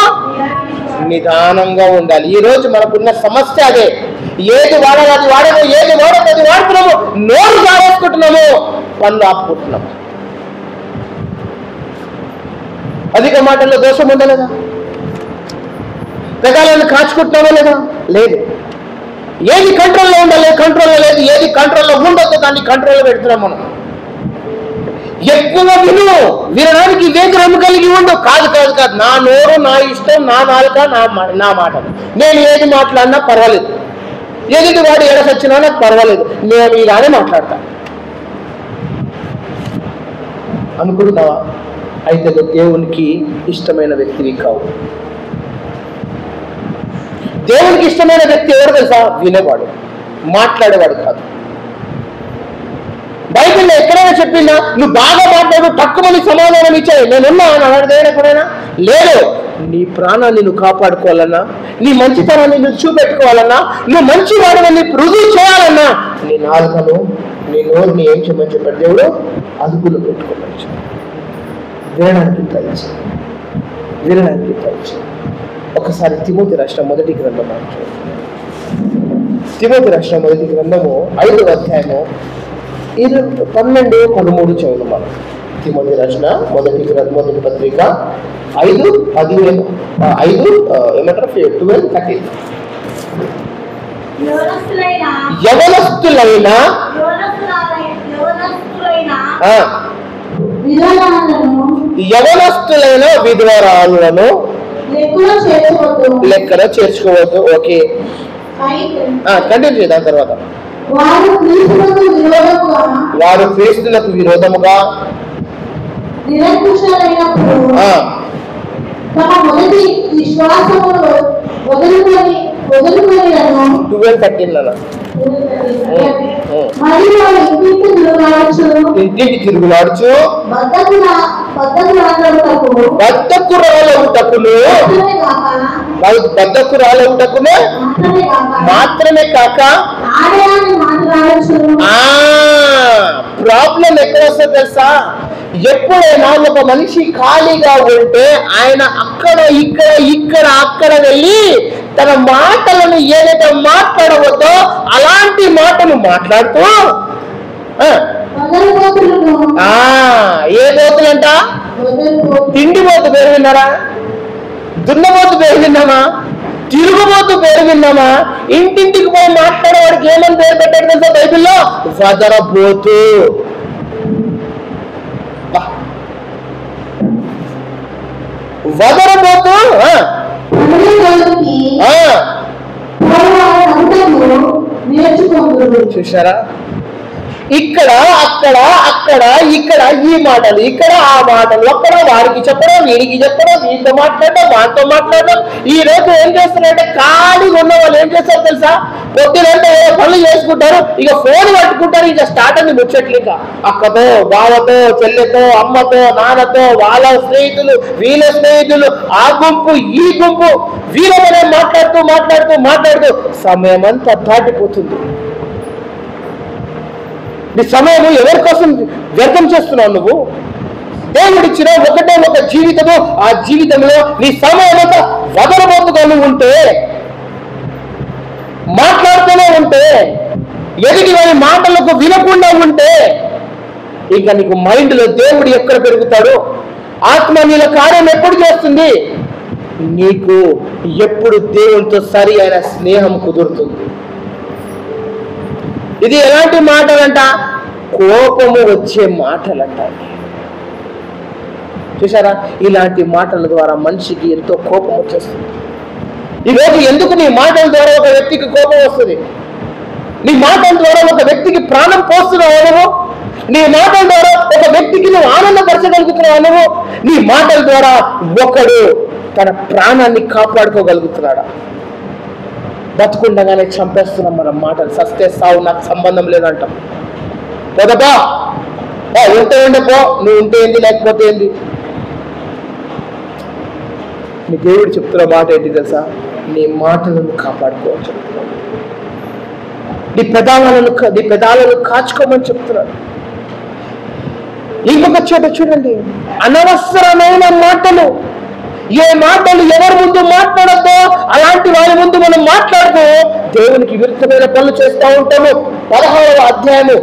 నిదానంగా ఉండాలి. ఈ రోజు మనకున్న సమస్య అదే. ఏది వాడాలి అది వాడము, ఏది వాడదు అది వాడుతున్నాము, నోరు జారేసుకుంటున్నాము, పనులు ఆపుకుంటున్నాము. అధిక మాటల్లో దోషం ఉందా లేదా? పెదాలను కాచుకుంటున్నామా లేదా? లేదు. ఏది కంట్రోల్లో ఉండాలి? కంట్రోల్లో లేదు. ఏది కంట్రోల్లో ఉండొద్దు దాన్ని కంట్రోల్లో పెడుతున్నాం మనం. ఎక్కువ వినడానికి విగ్రహం కలిగి ఉండు. కాదు, నా నోరు, నా ఇష్టం, నా నాలుక, నా మాట. నేను ఏది మాట్లాడినా పర్వాలేదు, ఎదుటి వాడు ఎడసొచ్చినా నాకు పర్వాలేదు, నేను ఇలానే మాట్లాడతా. అనుకుంటున్నావా? అయితే నువ్వు దేవునికి ఇష్టమైన వ్యక్తివి కావు. దేవునికి ఇష్టమైన వ్యక్తి ఎవరు తెలుసా? వినేవాడు, మాట్లాడేవాడు కాదు. బైబిల్లో ఎక్కడైనా చెప్పిందా నువ్వు బాగా మాట్లాడు తక్కువని సమాధానం ఇచ్చాయి నేనున్నా అని అడిగిన ఎప్పుడైనా? లేదు. నీ ప్రాణాన్ని నువ్వు కాపాడుకోవాలన్నా, నీ మంచితనాన్ని నువ్వు చూపెట్టుకోవాలన్నా, నువ్వు మంచి వాడిని రుజువు చేయాలన్నా నీ నాలుకను, నీ నోరుని ఏం చేయమని చెప్పాడు దేవుడు? అదుపులో పెట్టుకోవచ్చు. వినడానికి ప్రయత్నించు. ఒకసారి తిమోతి రాష్ట్రం మొదటి గ్రంథం తిమోతి రాష్ట్రం మొదటి గ్రంథము 5వ అధ్యాయము 12, 13 చదువు మనం. తిమోతి రాష్ట్ర మొదటి పత్రిక 5, 15, 5 ఏమంటారు 12, 13. యవనస్తులైన విధవరాలను లెక్కలో చేర్చుకోవద్దు. ఓకే, కంటిన్యూ చేద్దాం. తర్వాత వారు క్రీస్తులకు విరోధముగా ఇంటికి తిరుగులాడుచు బద్ధకురాలవుటకును మాత్రమే కాక ప్రాబ్లం ఎక్కడ వస్తుందో తెలుసా? ఎప్పుడైనా ఒక మనిషి ఖాళీగా ఉంటే ఆయన అక్కడ అక్కడ వెళ్ళి తన మాటలను ఏదైతే మాట్లాడవద్దో అలాంటి మాటలు మాట్లాడుతూ ఏ బోతులంట? తిండిపోతు పేరు విన్నారా? దున్నబోతు పేరు విన్నామా? తిరుగుబోతు పేరు విన్నామా? ఇంటింటికి పోయి మాట్లాడేవాడికి ఏమని పేరు పెట్టాడు తెలుసా బైబిల్లో? వదరబోతు. వదరబోతు. చూసారా? ఇక్కడ ఇక్కడ ఈ మాటలు, ఇక్కడ ఆ మాటలు, అక్కడ వారికి చెప్పడం, వీడికి చెప్పడం, వీటితో మాట్లాడడం, వాటితో మాట్లాడడం. ఈ రోజు ఏం చేస్తున్నారంటే ఖాళీగా ఉన్న వాళ్ళు ఏం చేస్తారు తెలుసా? పొద్దునంటే పనులు చేసుకుంటారు, ఇక ఫోన్ పట్టుకుంటారు, ఇక స్టార్ట్ అని ముచ్చట్లు. ఇక అక్కతో, బావతో, చెల్లెతో, అమ్మతో, నాన్నతో, వాళ్ళ స్నేహితులు, వీళ్ళ స్నేహితులు, ఆ గుంపు ఈ గుంపు, వీళ్ళనే మాట్లాడుతూ సమయం అంతా దాటిపోతుంది. నీ సమయము ఎవరి కోసం వ్యర్థం చేస్తున్నావు నువ్వు? దేవుడిచ్చిన ఒకటే ఒక జీవితము, ఆ జీవితంలో నీ సమయం అంతా వదలబోతుగా నువ్వు ఉంటే, మాట్లాడుతూనే ఉంటే, ఎదుటి వారి మాటలకు వినకుండా ఉంటే, ఇక నీకు మైండ్లో దేవుడు ఎక్కడ పెరుగుతాడు? ఆత్మ నీల కార్యం ఎప్పుడు చేస్తుంది? నీకు ఎప్పుడు దేవునితో సరి అయిన స్నేహం కుదురుతుంది. ఇది ఎలాంటి మాటలంట? కోపము వచ్చే మాటలంట. చూసారా? ఇలాంటి మాటల ద్వారా మనిషికి ఎంతో కోపం వచ్చేస్తుంది. ఈరోజు ఎందుకు నీ మాటల ద్వారా ఒక వ్యక్తికి కోపం వస్తుంది? నీ మాటల ద్వారా ఒక వ్యక్తికి ప్రాణం పోస్తున్నావు నువ్వు. నీ మాటల ద్వారా ఒక వ్యక్తికి నువ్వు ఆనందపరచగలుగుతున్నావు నువ్వు. నీ మాటల ద్వారా ఒకడు తన ప్రాణాన్ని కాపాడుకోగలుగుతున్నాడా? బతుకుండగానే చంపేస్తున్నాం మనం మాటలు. సస్తే సావు, నాకు సంబంధం లేదంటాం. పోదపా, ఉంటే ఉండపో, నువ్వు ఉంటే ఏంది లేకపోతే ఏంది. నీ దేవుడు చెప్తున్న మాట ఏంటి తెలుసా? నీ మాటలను కాపాడుకోవచ్చు, నీ పెదాలను కాచుకోమని చెప్తున్నాడు. ఇంకొక చోట చూడండి, అనవసరమైన మాటలు, ఏ మాటలు ఎవరి ముందు మాట్లాడద్దో అలాంటి వారి ముందు మనం మాట్లాడుతూ దేవునికి విరుద్ధమైన పనులు చేస్తూ ఉంటాము. 16వ అధ్యాయము,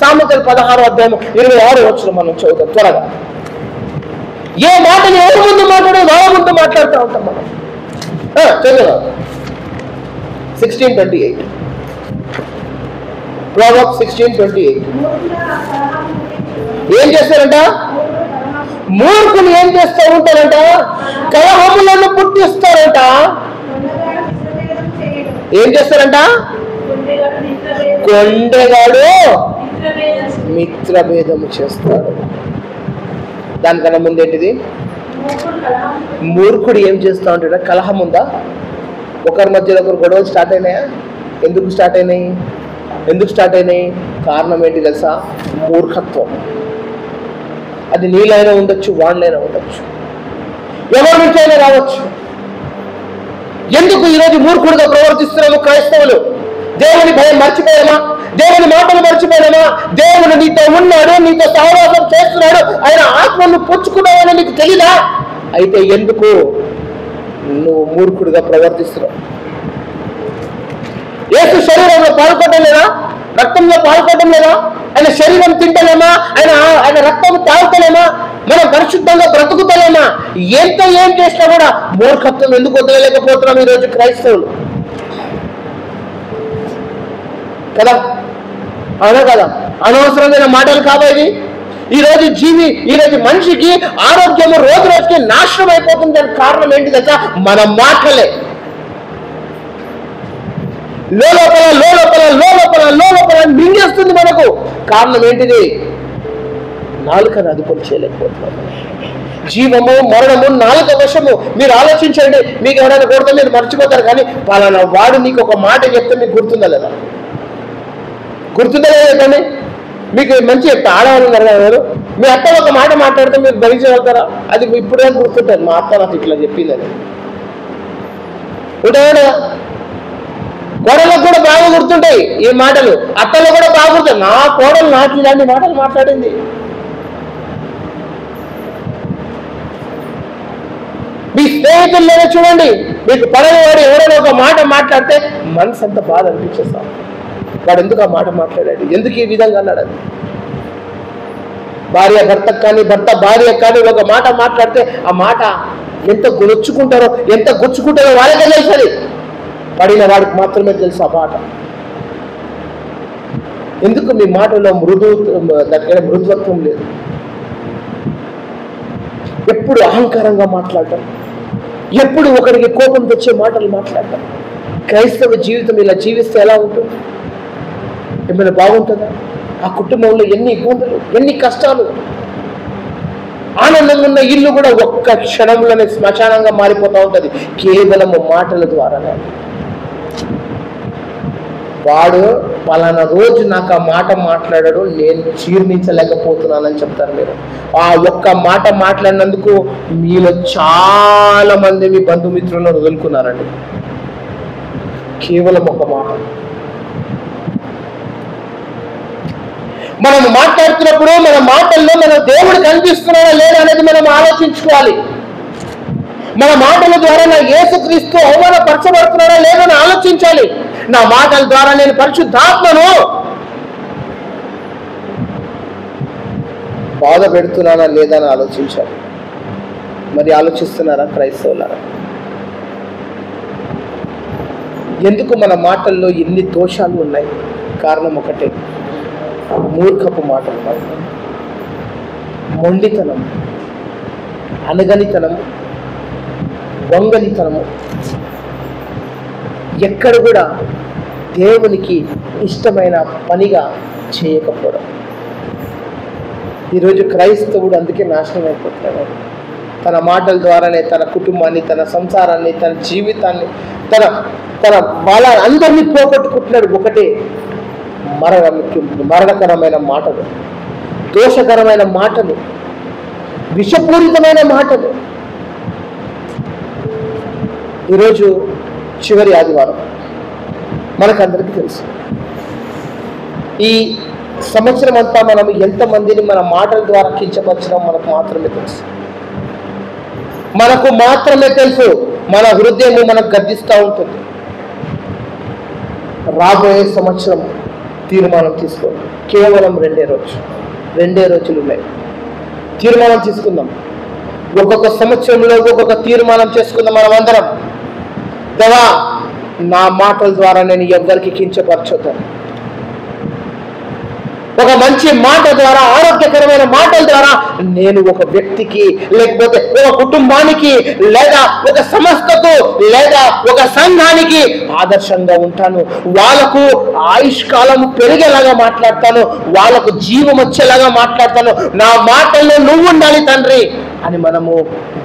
సామెతలు 16వ అధ్యాయము 26వ వచనం మనం చదువుతాం త్వరగా. ఏ మాటలు ఎవరి ముందు మాట్లాడో వాళ్ళ ముందు మాట్లాడుతూ ఉంటాం మనం. చదువు 16:28. Proverbs 16:28. ఏం చేస్తారంట? మూర్ఖులు ఏం చేస్తూ ఉంటారంట? కలహములను పుట్టిస్తారంట. ఏం చేస్తారంట? కొండెగాడు మిత్రభేదము చేస్తాడు. దానికన్నా ముందేంటిది? మూర్ఖుడు ఏం చేస్తూ ఉంటాడు? కలహం ఉందా? ఒకరి మధ్యలో ఒకరు గొడవలు స్టార్ట్ అయినాయా? ఎందుకు స్టార్ట్ అయినాయి? కారణం ఏంటి తెలుసా? మూర్ఖత్వం. అది నీళ్ళైనా ఉండొచ్చు, వాడిలైనా ఉండొచ్చు, ఎవరి నుంచి అయినా రావచ్చు. ఎందుకు ఈరోజు మూర్ఖుడిగా ప్రవర్తిస్తున్నాము క్రైస్తవులు? దేవుని భయం మర్చిపోయామా? దేవుని మాటలు మర్చిపోయామా? దేవుడు నీతో ఉన్నాడు, నీతో సహవాసం చేస్తున్నాడు, ఆయన ఆత్మను పుచ్చుకున్నావని నీకు తెలీదా? అయితే ఎందుకు నువ్వు మూర్ఖుడిగా ప్రవర్తిస్తున్నావు? యేసు శరీరంలో పాల్గొనడం లేదా? రక్తంలో పాల్గొనడం లేదా? ఆయన శరీరం తింటలేమా? ఆయన రక్తం తాగుతలేమా? మనం పరిశుద్ధంగా బ్రతుకుతలేమా? ఏం చేసినా కూడా మూర్ఖత్వం ఎందుకు వదలలేకపోతున్నాం ఈరోజు క్రైస్తవులు? కదా, అవునా కదా? అనవసరమైన మాటలు కాబట్టి ఈరోజు మనిషికి ఆరోగ్యము రోజు రోజుకి నాశనం అయిపోతుంది. దానికి కారణం ఏంటి తెలుసా? మన మాటలే. లోపల మింగేస్తుంది మనకు. కారణం ఏంటిది? నాలుకను అదుపులు చేయలేకపోతున్నాం. జీవము మరణము నాలుక వశము. మీరు ఆలోచించండి, మీకు ఎవరైనా కొడితే మీరు మర్చిపోతారు, కానీ పలానా వాడు నీకు ఒక మాట చెప్తే మీకు గుర్తుందా లేదా? కానీ మీకు మంచి చెప్తా. ఆడవాళ్ళు ఉన్నారు కదా, మీరు మీ అత్త ఒక మాట మాట్లాడితే మీరు భరించగలుగుతారా? అది ఇప్పుడే గుర్తుంటుంది, మా అత్త నాకు ఇట్లా చెప్పిందని. ఉంటాయా? కోడలకు కూడా బాగా గుర్తుంటాయి ఈ మాటలు, అత్తలో కూడా బాగా గుర్తుంది. నా కోడలు నాకు ఇలాంటి మాటలు మాట్లాడింది. మీ స్నేహితుల్లోనే చూడండి, మీకు పడనివాడు ఎవరైనా ఒక మాట మాట్లాడితే మనసు అంత బాధ అనిపించేస్తాం. వాడు ఎందుకు ఆ మాట మాట్లాడాడు? ఎందుకు ఈ విధంగా అన్నాడు? భార్య భర్తకు కానీ, భర్త భార్యకు కానీ ఒక మాట మాట్లాడితే ఆ మాట ఎంత గుచ్చుకుంటారో వాళ్ళకే తెలుసది. పడిన వాడికి మాత్రమే తెలుసు ఆ మాట. ఎందుకు మీ మాటలో మృదుత్వం లేదు? ఎప్పుడు అహంకారంగా మాట్లాడటం, ఎప్పుడు ఒకరికి కోపం తెచ్చే మాటలు మాట్లాడటం. క్రైస్తవ జీవితం ఇలా జీవిస్తే ఎలా ఉంటుంది? ఏమైనా బాగుంటుందా? ఆ కుటుంబంలో ఎన్ని ఇబ్బందులు, ఎన్ని కష్టాలు. ఆనందంగా ఉన్న ఇల్లు కూడా ఒక్క క్షణంలోనే శ్మశానంగా మారిపోతూ ఉంటుంది, కేవలము మాటల ద్వారానే. వాడు పలానా రోజు నాకు ఆ మాట మాట్లాడాడు, నేను జీర్ణించలేకపోతున్నానని చెప్తారు మీరు. ఆ ఒక్క మాట మాట్లాడినందుకు మీలో చాలా మంది మీ బంధుమిత్రులను వదులుకున్నారండి, కేవలం ఒక మాట. మనం మాట్లాడుతున్నప్పుడు మన మాటల్లో మన దేవుడు కనిపిస్తున్నాడా లేదా అనేది మనం ఆలోచించుకోవాలి. మన మాటల ద్వారా నా యేసుక్రీస్తు అవమానపరచబడుతున్నాడా లేదని ఆలోచించాలి. నా మాటల ద్వారా నేను పరిశుద్ధాత్మను బాధ పెడుతున్నానా లేదా అని ఆలోచించాలి. మరి ఆలోచిస్తున్నారా క్రైస్తవులారా? ఎందుకు మన మాటల్లో ఎన్ని దోషాలు ఉన్నాయి? కారణం ఒకటే, మూర్ఖపు మాటలు, మొండితనం, అనగనితనము, వంగనితనము. ఎక్కడ కూడా దేవునికి ఇష్టమైన పనిగా చేయకపోవడం. ఈరోజు క్రైస్తవుడు అందుకే నాశనం అయిపోతున్నాడు. తన మాటల ద్వారానే తన కుటుంబాన్ని, తన సంసారాన్ని, తన జీవితాన్ని, తన వాళ్ళ అందరినీ పోగొట్టుకుంటున్నాడు. ఒకటే మరణకరమైన మాటలు, దోషకరమైన మాటలు, విషపూరితమైన మాటలు. ఈరోజు చివరి ఆదివారం మనకందరికీ తెలుసు. ఈ సంవత్సరం అంతా మనం ఎంతమందిని మన మాటల ద్వారా కించపరచడం మనకు మాత్రమే తెలుసు. మన హృదయం మనకు గద్దిస్తూ ఉంటుంది. రాబోయే సంవత్సరం తీర్మానం తీసుకోండి. కేవలం రెండే రోజులు ఉన్నాయి. తీర్మానం తీసుకుందాం. ఒక్కొక్క సంవత్సరంలో ఒక్కొక్క తీర్మానం చేసుకుందాం. మనం అందరం, దేవా నా మాటల ద్వారా నేను ఎవరికి కించపరచొద్దాను. ఒక మంచి మాట ద్వారా, ఆరోగ్యకరమైన మాటల ద్వారా నేను ఒక వ్యక్తికి, లేకపోతే ఒక కుటుంబానికి, లేదా ఒక సంస్థకు, లేదా ఒక సంఘానికి ఆదర్శంగా ఉంటాను. వాళ్ళకు ఆయుష్కాలం పెరిగేలాగా మాట్లాడతాను, వాళ్ళకు జీవం వచ్చేలాగా మాట్లాడతాను. నా మాటల్లో నువ్వు ఉండాలి తండ్రి అని మనము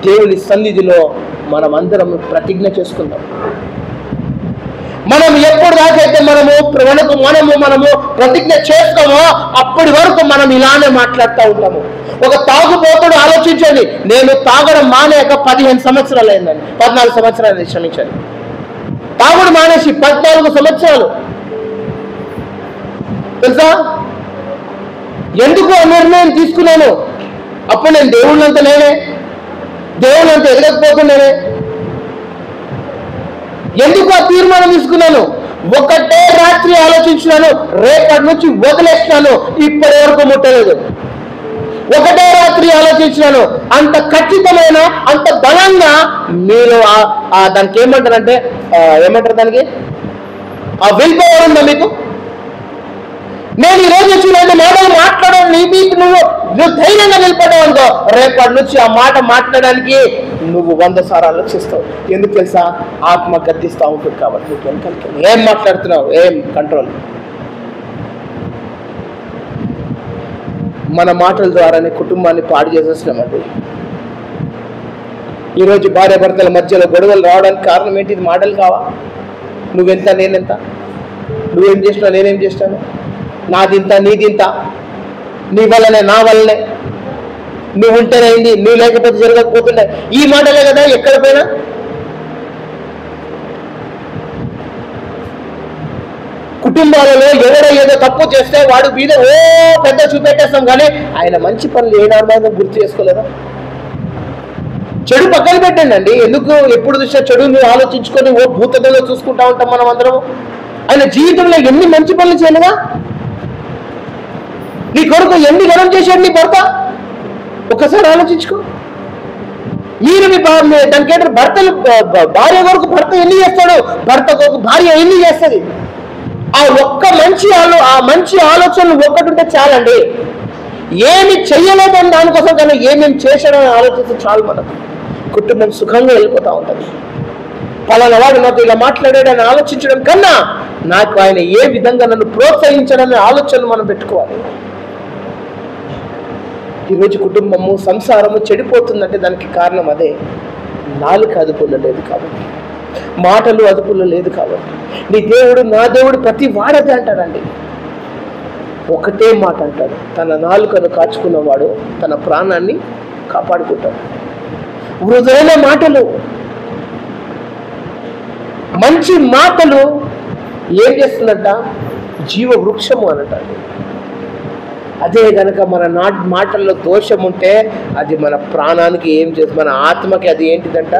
దేవుని సన్నిధిలో మనం అందరం ప్రతిజ్ఞ చేసుకుందాం. మనం ఎప్పుడు దాకైతే మనము ప్రతిజ్ఞ చేస్తామో అప్పటి వరకు మనం ఇలానే మాట్లాడుతూ ఉంటాము. ఒక తాగుబోతుడు ఆలోచించండి, నేను తాగడం మానేక 15 సంవత్సరాలు అయిందండి, 14 సంవత్సరాలు క్షమించండి. తాగుడు మానేసి 14 సంవత్సరాలు. తెలుసా ఎందుకు ఆ నిర్ణయం తీసుకున్నాను? అప్పుడు నేను దేవుళ్ళంతా ఎదగకపోతున్నానే. ఎందుకు ఆ తీర్మానం తీసుకున్నాను? ఒకటే రాత్రి ఆలోచించినాను, రేపటి నుంచి వదిలేసినాను, ఇప్పటి వరకు ముట్టలేదు. ఒకటే రాత్రి ఆలోచించినాను, అంత ఖచ్చితమైన, అంత బలంగా మీలో దానికి ఏమంటారు దానికి ఆ విల్ పవర్ ఉందా మీకు? నేను ఈరోజు వచ్చిన మాటలు మాట్లాడాను, నువ్వు ధైర్యంగా నిలబడ్డావు అనుకో, రేపటి నుంచి ఆ మాట మాట్లాడడానికి నువ్వు 100 సార్లు ఆలోచిస్తావు. ఎందుకు తెలుసా? ఆత్మ గద్దిస్తూ ఉంటుంది కాబట్టి. నువ్వు ఏం మాట్లాడుతున్నావు, ఏం కంట్రోల్. మన మాటల ద్వారానే కుటుంబాన్ని పాడు చేసేస్తున్నామండి. ఈరోజు భార్య భర్తల మధ్యలో గొడవలు రావడానికి కారణం ఏంటి? మాటలు కావా? నువ్వెంత నేనెంత, నువ్వేం చేసినావు నేనేం చేస్తాను, నాదింత నీదింత, నీ వల్లనే నా వల్లనే, నువ్వు ఉంటేనైంది, నువ్వు లేకపోతే జరగకపోతుండే. ఈ మాటలే కదా ఎక్కడ పోయినా. కుటుంబాలలో ఎవరో ఏదో తప్పు చేస్తే వాడు మీద పెద్ద చూపెట్టేస్తాం, కానీ ఆయన మంచి పనులు ఏనాడు గుర్తు చేసుకోలేదా? చెడు పక్కన పెట్టండి అండి. ఎందుకు ఎప్పుడు చూసినా చెడుని ఆలోచించుకొని భూతలో చూసుకుంటా ఉంటాం మనం అందరం. ఆయన జీవితంలో ఎన్ని మంచి పనులు చేయలేదా? నీ కొడుకు ఎన్ని గణం చేశాడు నీ భర్త? ఒకసారి ఆలోచించుకో. మీరు దానికేంటారు, భర్తలు భార్య కొరకు భర్త ఎన్ని చేస్తాడు, భర్త కొరకు భార్య ఎన్ని చేస్తుంది. ఆ మంచి ఆలోచనలు ఒక్కటి ఉంటే చాలండి. ఏమి చెయ్యలేదని దానికోసం కానీ ఏమేమి చేశాడని ఆలోచిస్తే చాలు, మనకు కుటుంబం సుఖంగా వెళ్ళిపోతూ ఉంటుంది. పలానా వాడు నాతో ఇలా మాట్లాడాడని ఆలోచించడం కన్నా నాకు ఆయన ఏ విధంగా నన్ను ప్రోత్సహించడనే ఆలోచనలు మనం పెట్టుకోవాలి. ఈరోజు కుటుంబము, సంసారము చెడిపోతుందంటే దానికి కారణం అదే. నాలుక అదుపులో లేదు కాబట్టి, మాటలు అదుపులో లేదు కాబట్టి. నీ దేవుడు నా దేవుడు ప్రతి వాడదే అంటాడండి. ఒకటే మాట అంటాడు, తన నాలుకను కాచుకున్నవాడు తన ప్రాణాన్ని కాపాడుకుంటాడు. వృధైన మాటలు, మంచి మాటలు ఏం చేస్తుందంట? జీవ వృక్షము అనటాడు. అదే గనక మన మాటల్లో దోషం ఉంటే అది మన ప్రాణానికి ఏం చేస్తుంది? మన ఆత్మకి అది ఏంటిదంట?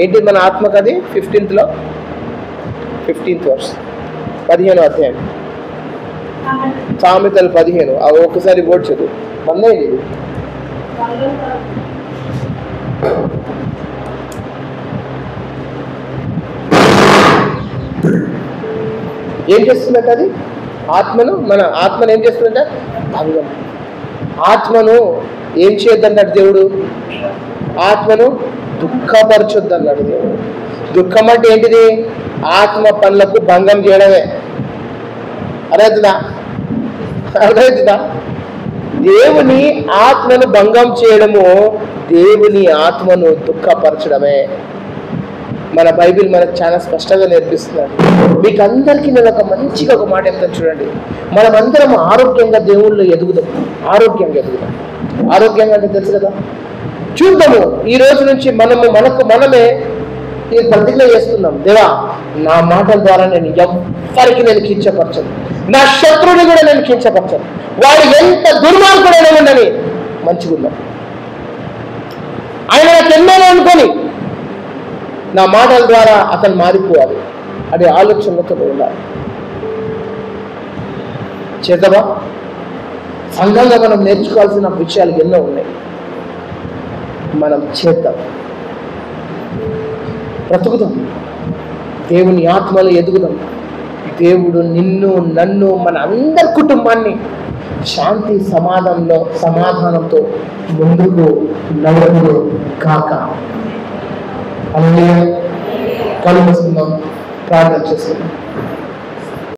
ఏంటిది మన ఆత్మకి? అది 15th వర్స్, 15వ అధ్యాయం, సామెతలు 15. అవి ఒక్కసారి బోర్డు చదువు. బందేది ఏం చేస్తుందంట? అది మన ఆత్మను ఏం చేస్తుందంట? భంగం. ఆత్మను ఏం చేయొద్దన్నాడు దేవుడు? ఆత్మను దుఃఖపరచొద్దు అన్నాడు దేవుడు. దుఃఖం అంటే ఏంటిది? ఆత్మ పనులకు భంగం చేయడమే. అర్థమవుతుందా? దేవుని ఆత్మను భంగం చేయడము దేవుని ఆత్మను దుఃఖపరచడమే. మన బైబిల్ మనకు చాలా స్పష్టంగా నేర్పిస్తున్నాడు. మీకు అందరికీ నేను మంచిగా ఒక మాట చెప్తాను చూడండి. మనం అందరం ఆరోగ్యంగా దేవుళ్ళు ఎదుగుదాం. ఆరోగ్యంగా అంటే తెలుసు కదా. చూద్దాము, ఈ రోజు నుంచి మనమే ప్రతిజ్ఞ చేస్తున్నాం, దేవా నా మాటల ద్వారా నేను ఎవ్వరికి నేను కించపరచను, నా శత్రువుని కూడా నేను కించపరచను, వాడు ఎంత దుర్మార్గుడైనా ఉండని మంచిగా ఉన్నాం. ఆయన నాకు ఎన్నో అనుకొని నా మాటల ద్వారా అతను మారిపోవాలి అనే ఆలోచనలతో ఉండాలి. చేద్దామా? సంఘంగా మనం నేర్చుకోవాల్సిన విషయాలు ఎన్నో ఉన్నాయి. మనం చేద్దాం, బ్రతుకుదాం, దేవుని ఆత్మలో ఎదుగుదాం. దేవుడు నిన్ను, నన్ను, మన అందరి కుటుంబాన్ని శాంతి సమాధానంతో ముందుకు నడుపును కాక. అలాగే కళ్ళు మూసుకుందాం, ప్రార్థన చేస్తున్నాం.